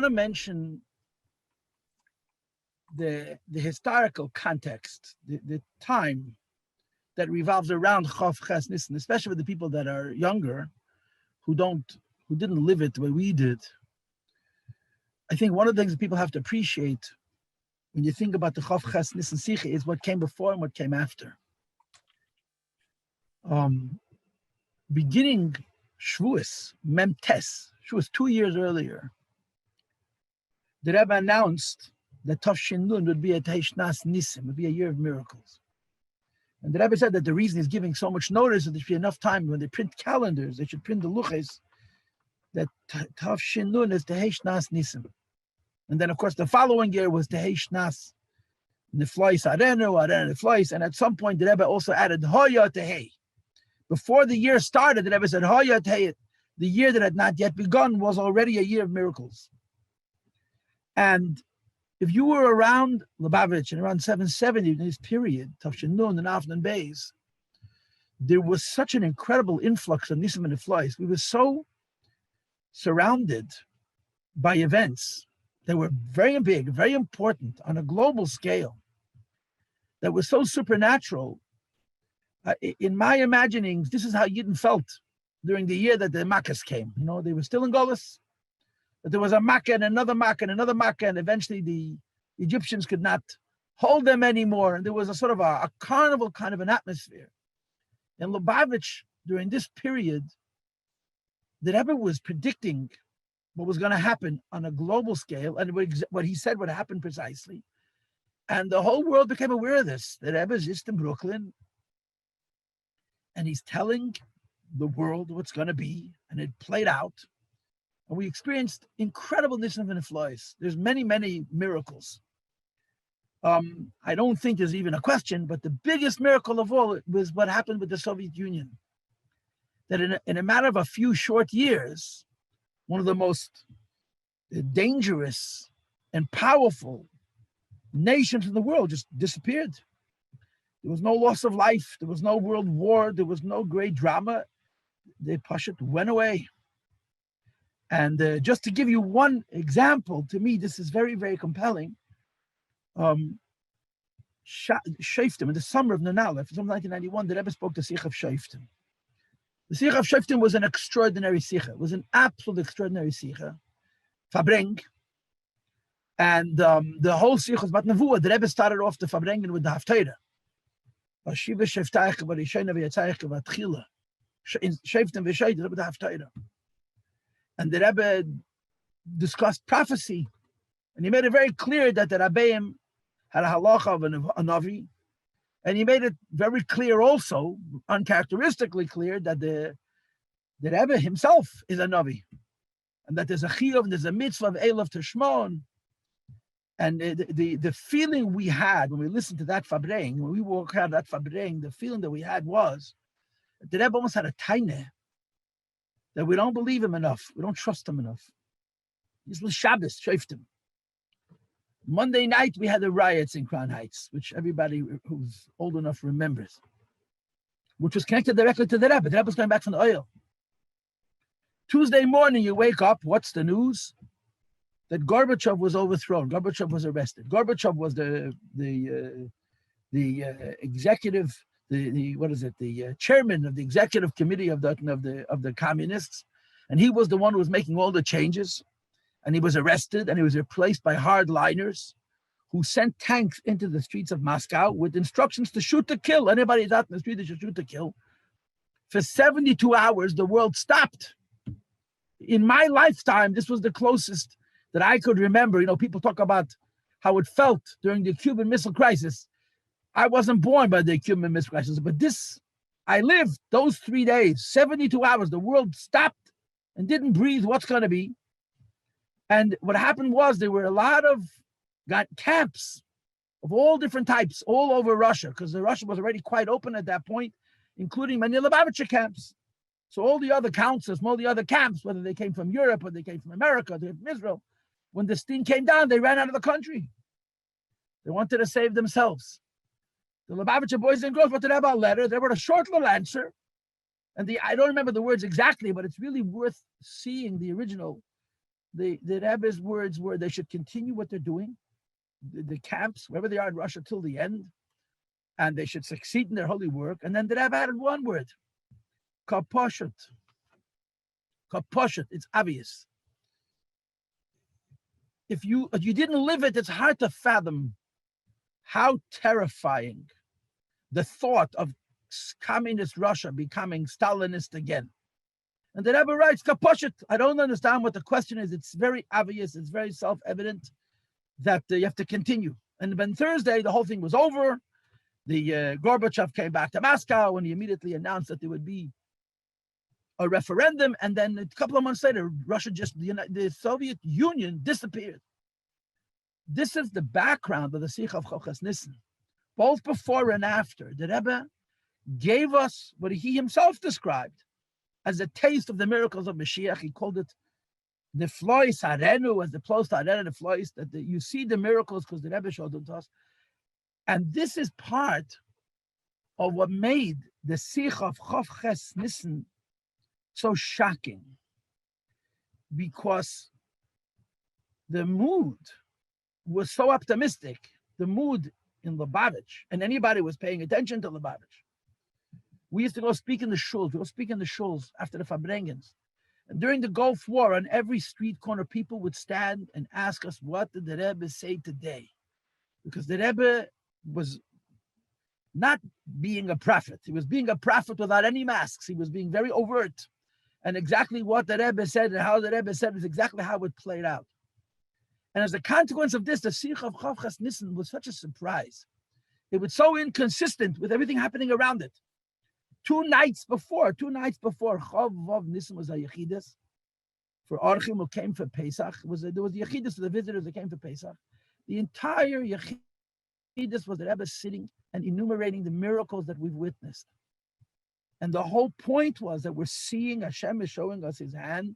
to mention the historical context, the time that revolves around Chof Ches Nissan, especially with the people that are younger, who didn't live it the way we did. I think one of the things that people have to appreciate when you think about the Chof Ches Nissan Sikha is what came before and what came after. Beginning Shavuos, Mem Tes, Shavuos 2 years earlier, the Rebbe announced that Tafshin Nun would be a Teishnas Nisim, would be a year of miracles. And the Rebbe said that the reason he's giving so much notice is that there should be enough time when they print calendars, they should print the luches, that Tafshin Nun is Teishnas Nisim. And then, of course, the following year was Teishnas Neflois Arenu Neflois, and at some point the Rebbe also added Hoya Tehei. Before the year started, the Rebbe said Hoya Tehei. The year that had not yet begun was already a year of miracles. And if you were around Lubavitcher in around 770 in this period, Tafshin Nun and Afnan Beis, there was such an incredible influx of Nisim and Neflois. We were so surrounded by events that were very big, very important on a global scale, that were so supernatural. In my imaginings, this is how Yidden felt during the year that the Makkahs came. You know, they were still in Golus, but there was a Makkah and another Makkah and another Makkah, and eventually the Egyptians could not hold them anymore. And there was a sort of a carnival kind of an atmosphere. In Lubavitch, during this period, the Rebbe was predicting what was going to happen on a global scale, and what he said would happen precisely. And the whole world became aware of this. The Rebbe is just in Brooklyn, and he's telling the world what's going to be, and it played out. And we experienced incredible Nisim and Neflois. There's many, many miracles. I don't think there's even a question, but the biggest miracle of all was what happened with the Soviet Union. That in a matter of a few short years, one of the most dangerous and powerful nations in the world just disappeared. There was no loss of life. There was no world war. There was no great drama. The Pashut went away. And just to give you one example, to me, this is very, very compelling. Shoftim, in the summer of Nun Aleph, summer 1991, the Rebbe spoke the Sikha of Shoftim. The Sikha of Shoftim was an extraordinary Sikha. It was an absolute extraordinary Sikha. Fabring. And the whole Sikha was about Nevuah. The Rebbe started off the Fabrengen with the Haftarah. Vashiva Sheftaycha Varishayna V'yatzaycha Vatchila. Shoftim V'shayda with the Haftarah. And the Rebbe discussed prophecy. And he made it very clear that the Rabbeim had a halacha of a Navi. And he made it very clear also, uncharacteristically clear, that the Rebbe himself is a Navi. And that there's a chiyuv and there's a mitzvah of Elav Tishmon. And the feeling we had when we listened to that Fabreng, when we walked out of that Fabreng, the feeling that we had was that the Rebbe almost had a taineh, that we don't believe him enough. We don't trust him enough. This was Shabbos, Shoftim. Monday night, we had the riots in Crown Heights, which everybody who's old enough remembers, which was connected directly to the Rebbe. The Rebbe was coming back from the oil. Tuesday morning, you wake up, what's the news? That Gorbachev was overthrown. Gorbachev was arrested. Gorbachev was the executive, the chairman of the executive committee of the communists, and he was the one who was making all the changes. And he was arrested, and he was replaced by hardliners who sent tanks into the streets of Moscow with instructions to shoot to kill. Anybody who's out in the street, they should shoot to kill. For 72 hours, the world stopped. In my lifetime, this was the closest that I could remember. You know, people talk about how it felt during the Cuban Missile Crisis. I wasn't born by the Cuban Missile Crisis, but I lived those 3 days, 72 hours. The world stopped and didn't breathe. What's going to be? And what happened was there were a lot of camps of all different types all over Russia, because Russia was already quite open at that point, including many Lubavitcher camps. So all the other councils, all the other camps, whether they came from Europe or they came from America, they came from Israel, when this thing came down, they ran out of the country. They wanted to save themselves. The Lubavitcher boys and girls wanted to have a letter. They wrote a short little answer. And I don't remember the words exactly, but it's really worth seeing the original the Rebbe's words were they should continue what they're doing, the camps, wherever they are in Russia till the end, and they should succeed in their holy work. And then the Rebbe added one word, kaposhet. Kaposhet, it's obvious. If you didn't live it, it's hard to fathom how terrifying the thought of communist Russia becoming Stalinist again. And the Rebbe writes, kaposhet. I don't understand what the question is. It's very obvious. It's very self-evident that you have to continue. And then Thursday, the whole thing was over. The Gorbachev came back to Moscow and he immediately announced that there would be a referendum. And then a couple of months later, Russia the Soviet Union disappeared. This is the background of the Simcha of Chof Nissan. Both before and after, the Rebbe gave us what he himself described as a taste of the miracles of Moshiach. He called it the flois harenu, as the close to harenu, the flois, that you see the miracles because the Rebbe showed them to us. And this is part of what made the Simcha of Chof Nissan so shocking, because the mood was so optimistic. The mood in Lubavitcher, and anybody was paying attention to Lubavitcher. We used to go speak in the shuls. We go speak in the shuls after the Fabrengens. And during the Gulf War, on every street corner, people would stand and ask us, what did the Rebbe say today? Because the Rebbe was not being a prophet. He was being a prophet without any masks. He was being very overt. And exactly what the Rebbe said and how the Rebbe said is exactly how it played out. And as a consequence of this, the Simcha of Chof Nissan was such a surprise. It was so inconsistent with everything happening around it. Two nights before, Chof Nissan was a Yechidus for Orchim who came for Pesach. There was Yechidus for the visitors that came for Pesach. The entire Yechidus was the Rebbe sitting and enumerating the miracles that we've witnessed. And the whole point was that we're seeing Hashem is showing us his hand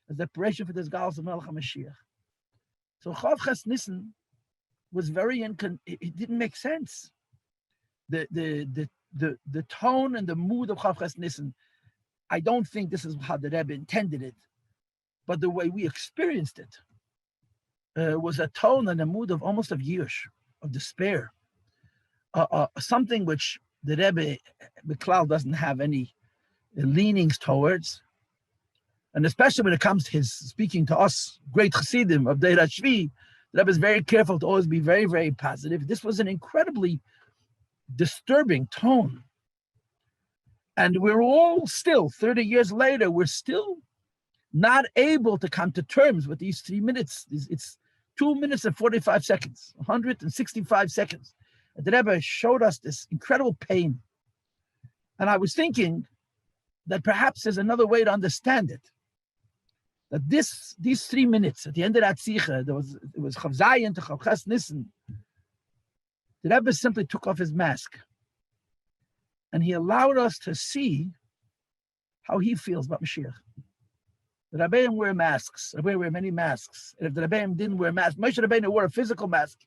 as the preparation for this Golus of Melech HaMashiach. So Chof Nissan was it didn't make sense. The tone and the mood of Chof Nissan, I don't think this is how the Rebbe intended it, but the way we experienced it was a tone and a mood of almost of years, of despair, something which the Rebbe, Miklal, doesn't have any leanings towards. And especially when it comes to his speaking to us, great Chassidim of Deir HaShvi, the Rebbe is very careful to always be very, very positive. This was an incredibly disturbing tone. And we're all still, 30 years later, we're still not able to come to terms with these 3 minutes. It's 2 minutes and 45 seconds, 165 seconds. And the Rebbe showed us this incredible pain. And I was thinking that perhaps there's another way to understand it. That these 3 minutes at the end of that Sikha, it was Chav Zayin to Chof Nissan. The Rebbe simply took off his mask, and he allowed us to see how he feels about Mashiach. The Rebbeim wear masks. The Rebbeim wear many masks. And if the Rebbeim didn't wear masks, Moshe Rabbeinu wore a physical mask.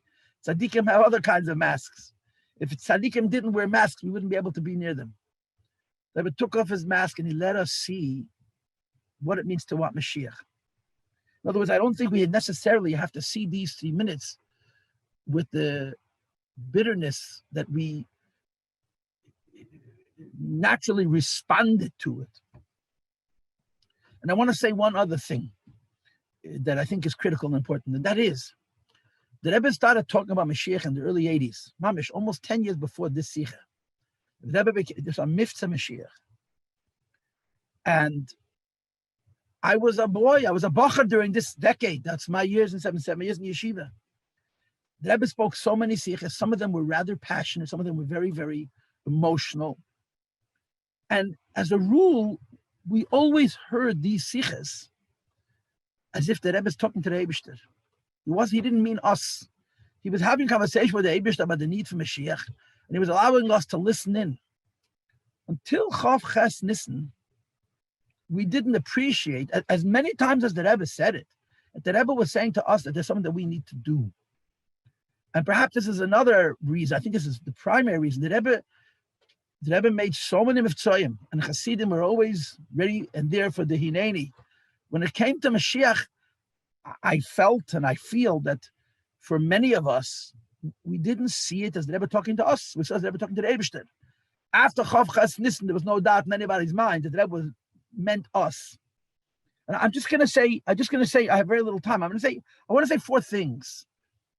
Tzaddikim have other kinds of masks. If Tzaddikim didn't wear masks, we wouldn't be able to be near them. The Rebbe took off his mask and he let us see what it means to want Mashiach. In other words, I don't think we necessarily have to see these 3 minutes with the bitterness that we naturally responded to it. And I want to say one other thing that I think is critical and important, and that is, the Rebbe started talking about Mashiach in the early 80s, mamish, almost 10 years before this Sikha. The Rebbe became, there's a Mitzvah Mashiach. And I was a boy, I was a bacher during this decade. That's my years in 7 years in yeshiva. The Rebbe spoke so many sikhs. Some of them were rather passionate. Some of them were very, very emotional. And as a rule, we always heard these sikhs as if the Rebbe is talking to the Eibishter. He didn't mean us. He was having a conversation with the Eibishter about the need for Moshiach, and he was allowing us to listen in. Until Chof Nissan, we didn't appreciate, as many times as the Rebbe said it, that the Rebbe was saying to us that there's something that we need to do. And perhaps this is another reason, I think this is the primary reason, the Rebbe made so many Mitzvahim, and Chassidim were always ready and there for the Hineni. When it came to Mashiach, I felt and I feel that for many of us, we didn't see it as the Rebbe talking to us. We saw the Rebbe talking to the Rebbe. After Chof Ches Nissan, there was no doubt in anybody's mind that the Rebbe meant us. And I'm just going to say, I have very little time. I want to say 4 things,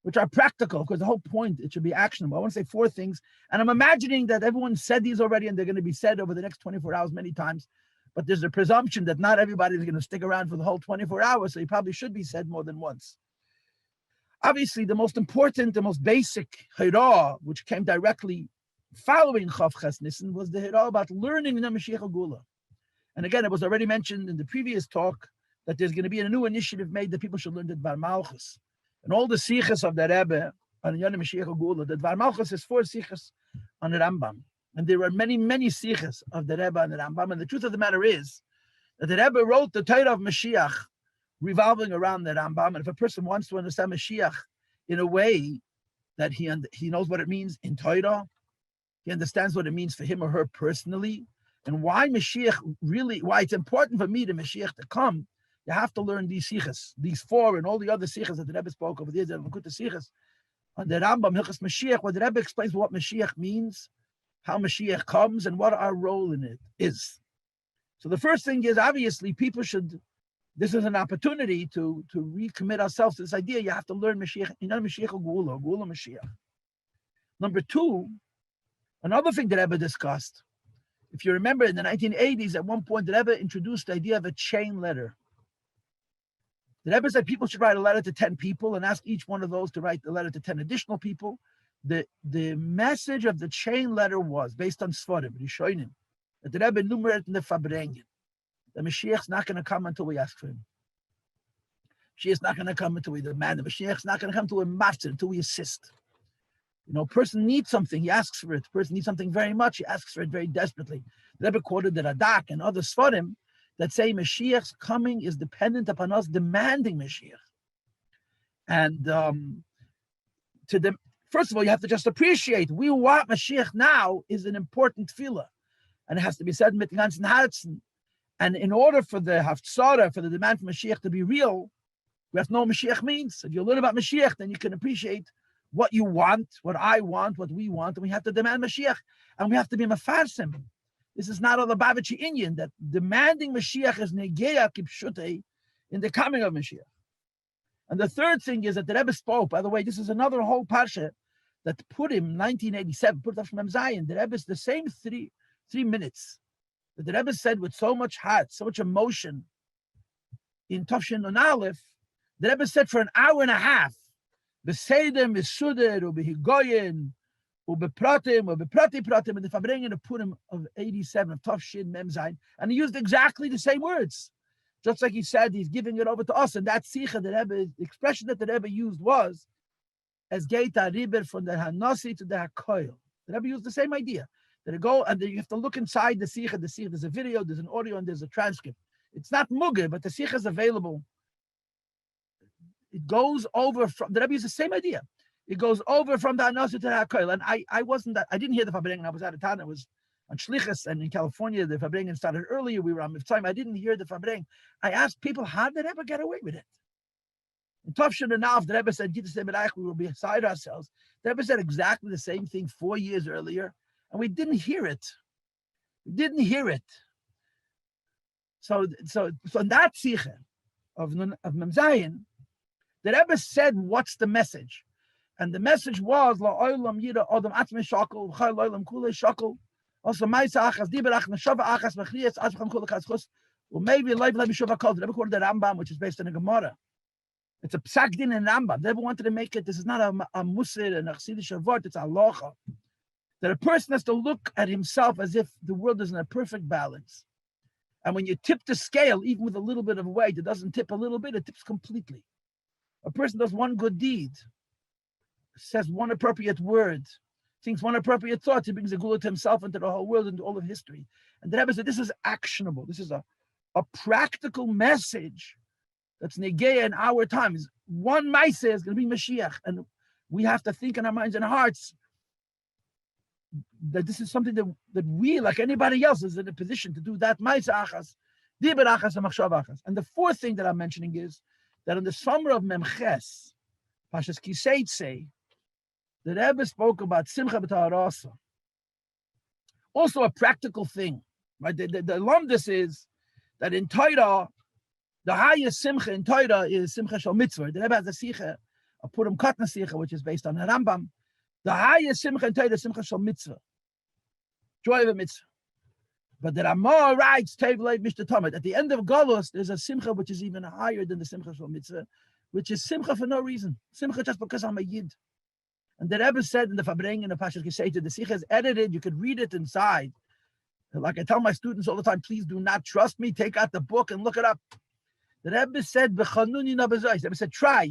which are practical, because the whole point, it should be actionable. I want to say 4 things. And I'm imagining that everyone said these already, and they're going to be said over the next 24 hours many times. But there's a presumption that not everybody is going to stick around for the whole 24 hours, so he probably should be said more than once. Obviously, the most important, the most basic Hirah, which came directly following Chof Ches Nissan, was the Hirah about learning the Moshiach Gula. And again, it was already mentioned in the previous talk that there's going to be a new initiative made that people should learn the Dvar Malchus. And all the sichas of the Rebbe on Inyan Moshiach Gula, the Dvar Malchus is 4 sichas on the Rambam. And there are many, many sichas of the Rebbe and the Rambam. And the truth of the matter is that the Rebbe wrote the Torah of Moshiach revolving around the Rambam. And if a person wants to understand Moshiach in a way that he knows what it means in Torah, he understands what it means for him or her personally, and why it's important for me, the Moshiach, to come, you have to learn these sichas, these 4 and all the other sichas that the Rebbe spoke over the years, the sichas on the Rambam, Hilchos Moshiach, where the Rebbe explains what Moshiach means, how Moshiach comes, and what our role in it is. So the first thing is, obviously, this is an opportunity to recommit ourselves to this idea. You have to learn Moshiach, Moshiach Gula Moshiach. Number 2, another thing that Rebbe discussed, if you remember in the 1980s, at one point, the Rebbe introduced the idea of a chain letter. The Rebbe said people should write a letter to 10 people and ask each one of those to write the letter to 10 additional people. The message of the chain letter was based on Sforim, Rishonim, that the Rebbe enumerated in the Fabrengen. The Mashiach's not going to come until we ask for him. Mashiach's not going to come until we demand him. Mashiach's not going to come to a master until we assist. A person needs something, he asks for it. A person needs something very much, he asks for it very desperately. The Rebbe quoted the Radak and other Sforim that say Mashiach's coming is dependent upon us demanding Mashiach. And first of all, you have to just appreciate, we want Mashiach now is an important tefillah. And it has to be said mit ganzen Herzen. And in order for the Haftzara, for the demand for Mashiach to be real, we have to know what Mashiach means. If you learn about Mashiach, then you can appreciate what you want, what I want, what we want, and we have to demand Mashiach, and we have to be mefarsim. This is not a Lubavitcher inyan, that demanding Mashiach is negeya kipshutei in the coming of Mashiach. And the third thing is that the Rebbe spoke, by the way, this is another whole parsha that put him, 1987, put up from Zion, the Rebbe's the same three minutes that the Rebbe said with so much heart, so much emotion in Tafshin and Aleph, the Rebbe said for an hour and a half, Beseidem, Besuder, Ubehigoyen, Ubepratim, Ubeprati-pratim, and the Fabrengen of Purim of 87, of Tafshin Mem Zayin, and he used exactly the same words. Just like he said, he's giving it over to us, and that Sikha, the Rebbe, the expression that the Rebbe used was, as Geita Riber from the Hanasi to the Hakoil. The Rebbe used the same idea. That it go, and then you have to look inside the Sikha. The Sikha, there's a video, there's an audio, and there's a transcript. It's not Mugge, but the Sikha is available. It goes over from, the Rebbe used the same idea. It goes over from the Hanasi to the Hakoil. And I didn't hear the Fabrengen. I was out of town. I was on Shlichus, and in California, the Fabrengen started earlier. We were on Mitzvah. I didn't hear the Fabrengen. I asked people, how did the Rebbe get away with it? In Tafshin and Av, the Rebbe said, we will be beside ourselves. The Rebbe said exactly the same thing 4 years earlier, and we didn't hear it. So in that Sikha of Mem Zayin, the Rebbe said, what's the message? And the message was, La'olam yira adam atme shakel, v'chai la'olam kule shakel, also ma'isa achas, diberach, neshava achas, mechliyas, azvacham kule chazchus, maybe life let me show a call. The Rebbe quoted the Rambam, which is based on a Gemara. It's a psak din in Rambam. They wanted to make it, this is not a musir and a chassidish word, it's a halacha. That a person has to look at himself as if the world is in a perfect balance. And when you tip the scale, even with a little bit of weight, it doesn't tip a little bit, it tips completely. A person does one good deed, says one appropriate word, thinks one appropriate thought, he brings a gula to himself and to the whole world and to all of history. And the Rebbe said, this is actionable. This is a practical message that's negeya in our times. One Maaseh is going to be Mashiach. And we have to think in our minds and hearts that this is something that we, like anybody else, is in a position to do that. Maaseh achas, diber achas, and machshav achas. And the fourth thing that I'm mentioning is that in the summer of Memches, Pashas Kiseitse, the Rebbe spoke about Simcha b'Ta'arasa. Also a practical thing, right? The lumdus is that in Torah, the highest Simcha in Torah is Simcha shel Mitzvah. The Rebbe has a Sikha, a Purim Katan Sikha, which is based on the Rambam. The highest Simcha in Torah is Simcha shel Mitzvah, joy of a Mitzvah. But the Ramah writes, Tevlei Mishta Tamid. At the end of Golus, there's a Simcha which is even higher than the Simcha shel Mitzvah, which is Simcha for no reason. Simcha just because I'm a Yid. And the Rebbe said in the Fabring in the Pashas Kiseta, the Sikha is edited, you could read it inside. Like I tell my students all the time, please do not trust me, take out the book and look it up. The Rebbe said, the Rebbe said, try.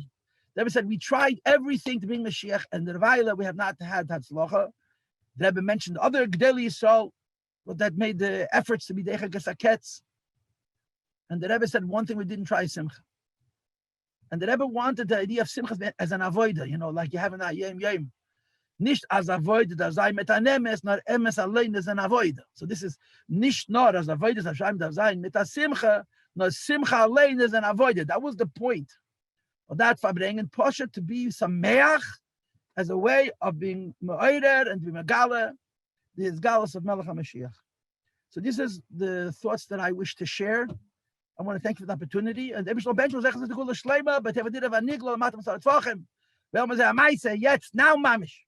The Rebbe said, we tried everything to bring Moshiach, and the Revaila, we have not had Hatzlacha. The Rebbe mentioned other Gdeli Yisrael that made the efforts to be Deicha Gesaketz. And the Rebbe said, one thing we didn't try is Simcha. And the Rebbe wanted the idea of Simcha as an avoida, like you have in that Yom. Nicht as avoida, da sei mit an emes, nor emes allein as an avoida. So this is nicht nor as avoida, da sei da sein mit a Simcha, nor Simcha allein as an avoida. That was the point of that Fabringen. Posha to be sameach as a way of being me'oirer and to be megala, the Galus of Melech HaMashiach. So this is the thoughts that I wish to share. I want to thank you for the opportunity. And Rebbe Shalom Bench was saying, "The Golus Shleima, but if I did have a nigla, matam sarat vachem. Well, man, say, jetzt now, mamish."